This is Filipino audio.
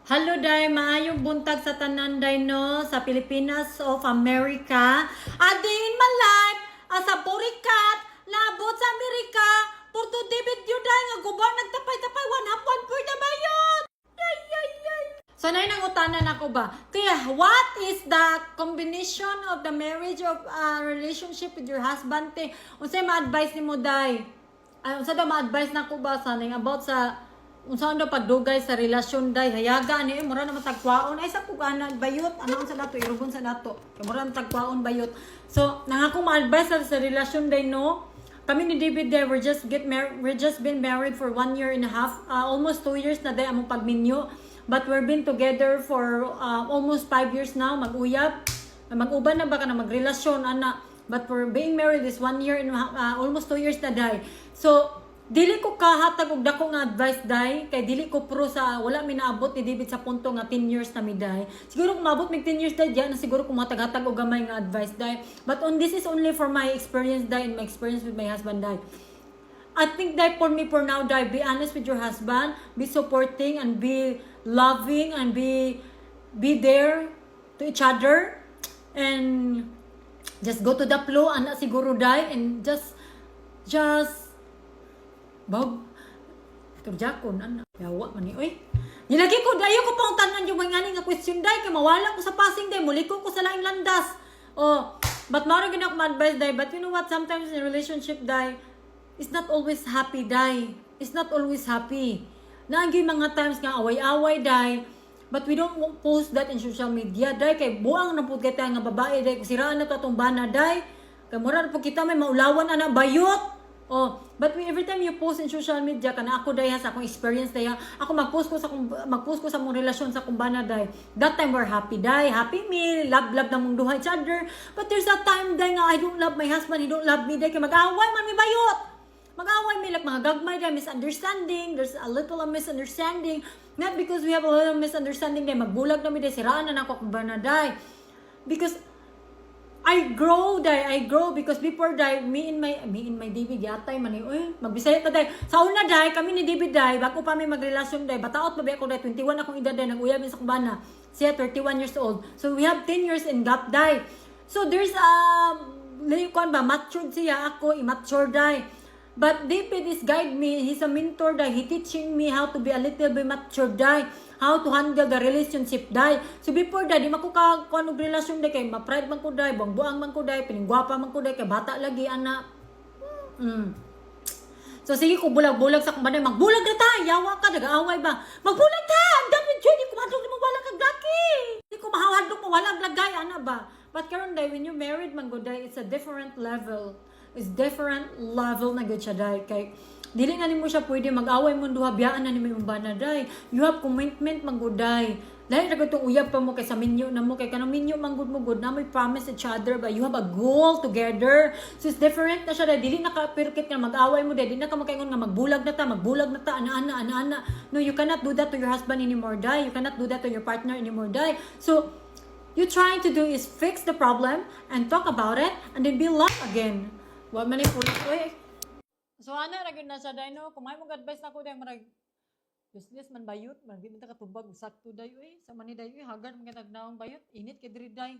Hello day, maayong buntag sa tanan day no sa Pilipinas of America. Adin my life as a burikat labot sa Amerika. Porto David yun day nga gubar nagtapay-tapay one per na bayon. Yay. Sanay nang utanan ako ba? Kaya what is the combination of the marriage of relationship with your husband te? Unsay ma-advise nimo day? Unsa daw ma-advise nako ba sanay about sa unsa daw pagdugay sa relasyon day hayaga ni mura na matagkwaon ay sa kugana bayot ano sa dato irugon sa dato mura na tagkwaon bayot. So nangako ma-advise sa relasyon day no. Kami ni David day we're just been married for 1 year and a half, almost 2 years na day among pagminyo, but we've been together for almost 5 years now. Mag-uban na ba ka na magrelasyon ana, but for being married is 1 year and almost 2 years na day. So dili ko kahatag og dako nga advice day kay dili ko pro sa wala mi naabot ni David sa punto nga 10 years na mi day. Siguro kung maabot mig 10 years day diyan na siguro kung matag-hatag og gamay nga advice day. But on this is only for my experience day and my experience with my husband day. I think that for me for now day, be honest with your husband, be supporting and be loving and be there to each other and just go to the flow ana siguro day and just Bob, turjakon, ana. Yawa man ni, oy. Nilagi ko, dayo ko pang tanan yung mga nga question day, kay mawala ko sa passing day, muli ko sa laing landas. Oh, but mara gina ko ma-advise day, but you know what, sometimes in relationship day, it's not always happy day. It's not always happy. Naagi mga times nga away-away day, but we don't post that in social media day, kay buang na pud kita nga babae day, siraan na to atong bana day, kay mura na po kita may maulawan ana bayot. Oh, but every time you post in social media kana ako day sa akong experience day, ako magpost ko sa mong relasyon sa kumbana day. That time we're happy day, happy me, love na mong duha each other. But there's a time day nga I don't love my husband, he don't love me day, kay mag-away man mi bayot. Mag-away mi like mga gagmay day, misunderstanding, there's a little of misunderstanding. Not because we have a little misunderstanding day, magbulag na mi day, siraan na nako kumbana day. Because I grow because before day me and my David yatay man oy magbisaya ta day sa una day kami ni David day bago pa may magrelasyon day bataot pa ako day 21 akong edad day nag-uyab sa kubana siya 31 years old, so we have 10 years in gap day. So there's kon ba matured siya, ako immature day. But David is guide me, he's a mentor day, he teaching me how to be a little bit mature day, how to handle the relationship day. So before day, di mako ka kuan og relasyon day kay ma-pride man ko day, buang man ko day, piningguwapa man ko day kay bata lagi ana. So sige ko bulag-bulag sa kumbanay, magbulag na ta, yawa ka nag-aaway ba? Magbulag ta, ang dami Jenny, kumadong mo wala kag laki. Di ko mahawad mo wala lagay ana ba? But karon day when you married man go day, it's a different level. Is different level na gud siya day kay dili na nimo siya pwede mag-away mo duha biyaan na nimo bana day. You have commitment man gud day. Dahil ra gud uyab pa mo kay sa minyo na mo kay kanang minyo man gud mo gud na may promise each other ba you have a goal together. So it's different na siya day. Dili na ka perkit nga mag-away mo day. Dili na ka makaingon nga magbulag na ta ana. No, you cannot do that to your husband anymore day. You cannot do that to your partner anymore day. So you trying to do is fix the problem and talk about it and then be love again. Wa man ni pulis oy. So ana ra gyud na sa day no, kumay mong advice nako day marag business man bayot, man gyud ta katubag sakto day oy. Sa man ni day oy, hagad man kitag naong bayot, init kay diri day.